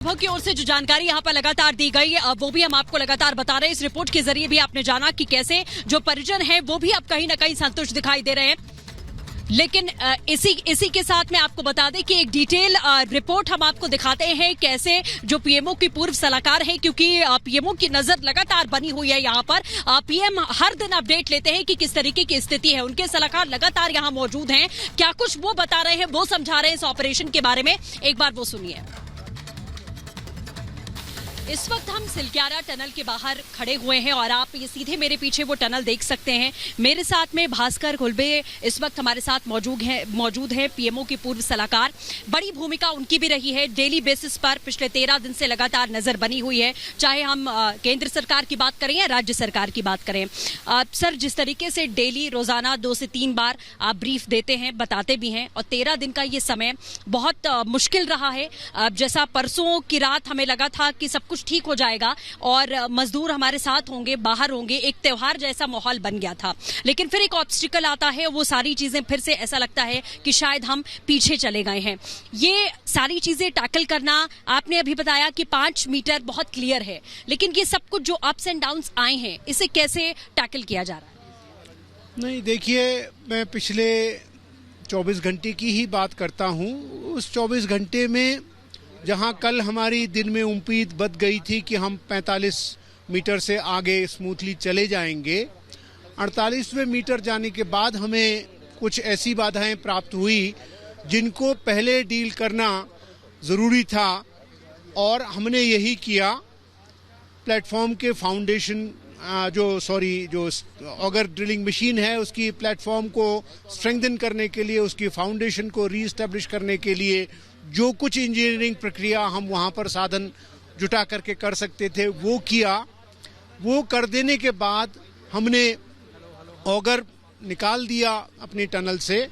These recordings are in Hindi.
विभाग की ओर से जो जानकारी यहाँ पर लगातार दी गई वो भी हम आपको लगातार बता रहे हैं। इस रिपोर्ट के जरिए भी आपने जाना कि कैसे जो परिजन हैं वो भी अब कहीं ना कहीं संतुष्ट दिखाई दे रहे हैं। लेकिन इसी के साथ में आपको बता दें कि एक डिटेल रिपोर्ट हम आपको दिखाते हैं कैसे जो पीएमओ की पूर्व सलाहकार है, क्योंकि पीएमओ की नजर लगातार बनी हुई है यहाँ पर। पीएम हर दिन अपडेट लेते हैं कि किस तरीके की स्थिति है। उनके सलाहकार लगातार यहाँ मौजूद हैं, क्या कुछ वो बता रहे हैं, वो समझा रहे हैं इस ऑपरेशन के बारे में। एक बार वो सुनिए। इस वक्त हम सिलक्यारा टनल के बाहर खड़े हुए हैं और आप ये सीधे मेरे पीछे वो टनल देख सकते हैं। मेरे साथ में भास्कर खुलबे इस वक्त हमारे साथ मौजूद है पीएमओ की पूर्व सलाहकार। बड़ी भूमिका उनकी भी रही है, डेली बेसिस पर पिछले 13 दिन से लगातार नजर बनी हुई है, चाहे हम केंद्र सरकार की बात करें या राज्य सरकार की बात करें। सर, जिस तरीके से डेली रोजाना 2 से 3 बार आप ब्रीफ देते हैं, बताते भी हैं, और 13 दिन का ये समय बहुत मुश्किल रहा है। जैसा परसों की रात हमें लगा था कि सब कुछ ठीक हो जाएगा और मजदूर हमारे साथ होंगे, बाहर होंगे, एक त्योहार जैसा माहौल बन गया था, लेकिन फिर एक ऑब्स्टिकल आता है, वो सारी चीजें फिर से ऐसा लगता है कि शायद हम पीछे चले गए हैं। ये सारी चीजें टैकल करना, आपने अभी बताया कि 5 मीटर बहुत क्लियर है, लेकिन ये सब कुछ जो अप्स एंड डाउन्स आए हैं, इसे कैसे टैकल किया जा रहा है? नहीं, देखिए, मैं पिछले 24 घंटे की ही बात करता हूँ। उस 24 घंटे में जहां कल हमारी दिन में उम्मीद बच गई थी कि हम 45 मीटर से आगे स्मूथली चले जाएंगे, 48वें मीटर जाने के बाद हमें कुछ ऐसी बाधाएं प्राप्त हुई जिनको पहले डील करना ज़रूरी था, और हमने यही किया। प्लेटफॉर्म के फाउंडेशन जो ऑगर ड्रिलिंग मशीन है, उसकी प्लेटफॉर्म को स्ट्रेंथन करने के लिए, उसकी फाउंडेशन को रीएस्टेब्लिश करने के लिए जो कुछ इंजीनियरिंग प्रक्रिया हम वहाँ पर साधन जुटा करके कर सकते थे वो किया। वो कर देने के बाद हमने ऑगर निकाल दिया अपनी टनल से,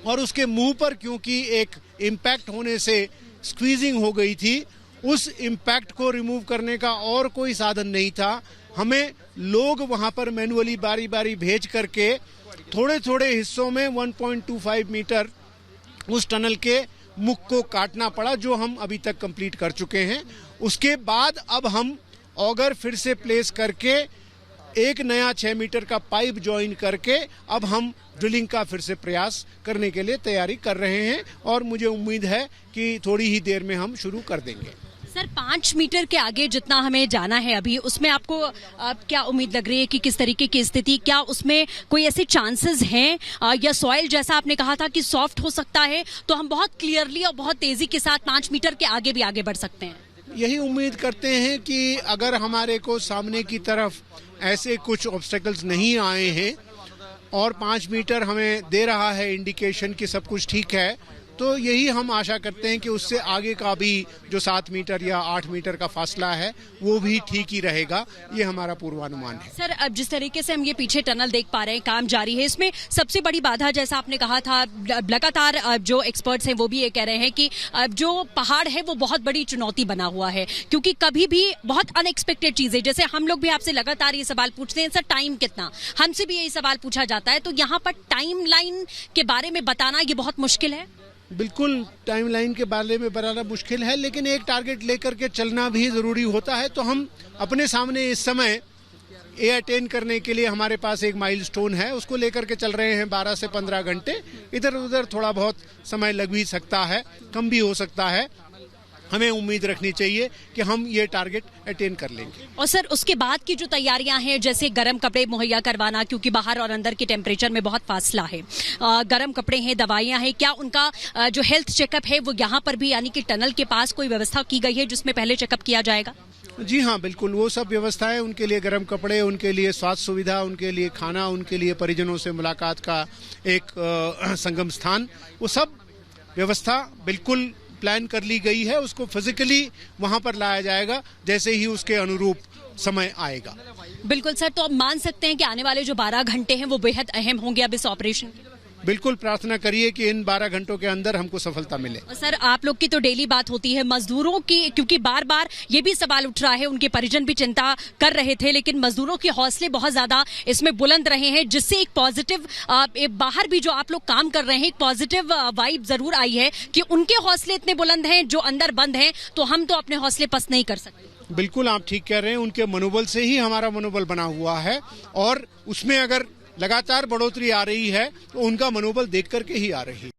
और उसके मुंह पर क्योंकि एक इम्पैक्ट होने से स्क्वीजिंग हो गई थी, उस इम्पैक्ट को रिमूव करने का और कोई साधन नहीं था। हमें लोग वहाँ पर मैनुअली बारी बारी भेज करके थोड़े थोड़े हिस्सों में 1.25 मीटर उस टनल के मुख को काटना पड़ा, जो हम अभी तक कंप्लीट कर चुके हैं। उसके बाद अब हम ऑगर फिर से प्लेस करके एक नया 6 मीटर का पाइप ज्वाइन करके अब हम ड्रिलिंग का फिर से प्रयास करने के लिए तैयारी कर रहे हैं, और मुझे उम्मीद है कि थोड़ी ही देर में हम शुरू कर देंगे। सर, 5 मीटर के आगे जितना हमें जाना है अभी, उसमें आपको क्या उम्मीद लग रही है कि किस तरीके की स्थिति, क्या उसमें कोई ऐसे चांसेस हैं, या सॉइल जैसा आपने कहा था कि सॉफ्ट हो सकता है, तो हम बहुत क्लियरली और बहुत तेजी के साथ 5 मीटर के आगे भी आगे बढ़ सकते हैं? यही उम्मीद करते हैं कि अगर हमारे को सामने की तरफ ऐसे कुछ ऑब्स्टेकल्स नहीं आए हैं और 5 मीटर हमें दे रहा है इंडिकेशन कि सब कुछ ठीक है, तो यही हम आशा करते हैं कि उससे आगे का भी जो 7 मीटर या 8 मीटर का फासला है वो भी ठीक ही रहेगा। ये हमारा पूर्वानुमान है। सर, अब जिस तरीके से हम ये पीछे टनल देख पा रहे हैं, काम जारी है, इसमें सबसे बड़ी बाधा, जैसा आपने कहा था, लगातार जो एक्सपर्ट्स हैं वो भी ये कह रहे हैं कि जो पहाड़ है वो बहुत बड़ी चुनौती बना हुआ है, क्योंकि कभी भी बहुत अनएक्सपेक्टेड चीजें, जैसे हम लोग भी आपसे लगातार ये सवाल पूछते हैं, सर टाइम कितना, हमसे भी यही सवाल पूछा जाता है, तो यहाँ पर टाइम लाइन के बारे में बताना ये बहुत मुश्किल है। बिल्कुल, टाइमलाइन के बारे में बताना मुश्किल है, लेकिन एक टारगेट लेकर के चलना भी जरूरी होता है। तो हम अपने सामने इस समय ए अटेन करने के लिए हमारे पास एक माइलस्टोन है, उसको लेकर के चल रहे हैं 12 से 15 घंटे। इधर उधर थोड़ा बहुत समय लग भी सकता है, कम भी हो सकता है। हमें उम्मीद रखनी चाहिए कि हम ये टारगेट अटेन कर लेंगे। और सर, उसके बाद की जो तैयारियां हैं, जैसे गर्म कपड़े मुहैया करवाना, क्योंकि बाहर और अंदर के टेम्परेचर में बहुत फासला है, गर्म कपड़े हैं, दवाइयां हैं, क्या उनका जो हेल्थ चेकअप है वो यहाँ पर भी, यानी कि टनल के पास कोई व्यवस्था की गई है जिसमें पहले चेकअप किया जाएगा? जी हाँ, बिल्कुल, वो सब व्यवस्थाएं, उनके लिए गर्म कपड़े, उनके लिए स्वास्थ्य सुविधा, उनके लिए खाना, उनके लिए परिजनों से मुलाकात का एक संगम स्थान, वो सब व्यवस्था बिल्कुल प्लान कर ली गई है। उसको फिजिकली वहां पर लाया जाएगा जैसे ही उसके अनुरूप समय आएगा। बिल्कुल सर, तो अब मान सकते हैं कि आने वाले जो 12 घंटे हैं वो बेहद अहम होंगे अब इस ऑपरेशन के? बिल्कुल प्रार्थना करिए कि इन 12 घंटों के अंदर हमको सफलता मिले। सर, आप लोग की तो डेली बात होती है मजदूरों की, क्योंकि बार बार ये भी सवाल उठ रहा है, उनके परिजन भी चिंता कर रहे थे, लेकिन मजदूरों के हौसले बहुत ज्यादा इसमें बुलंद रहे हैं, जिससे एक पॉजिटिव बाहर भी जो आप लोग काम कर रहे हैं एक पॉजिटिव वाइब जरूर आई है कि उनके हौसले इतने बुलंद हैं, जो अंदर बंद हैं, तो हम तो अपने हौसले पस्त नहीं कर सकते। बिल्कुल आप ठीक कह रहे हैं, उनके मनोबल से ही हमारा मनोबल बना हुआ है, और उसमें अगर लगातार बढ़ोतरी आ रही है तो उनका मनोबल देख करके ही आ रही है।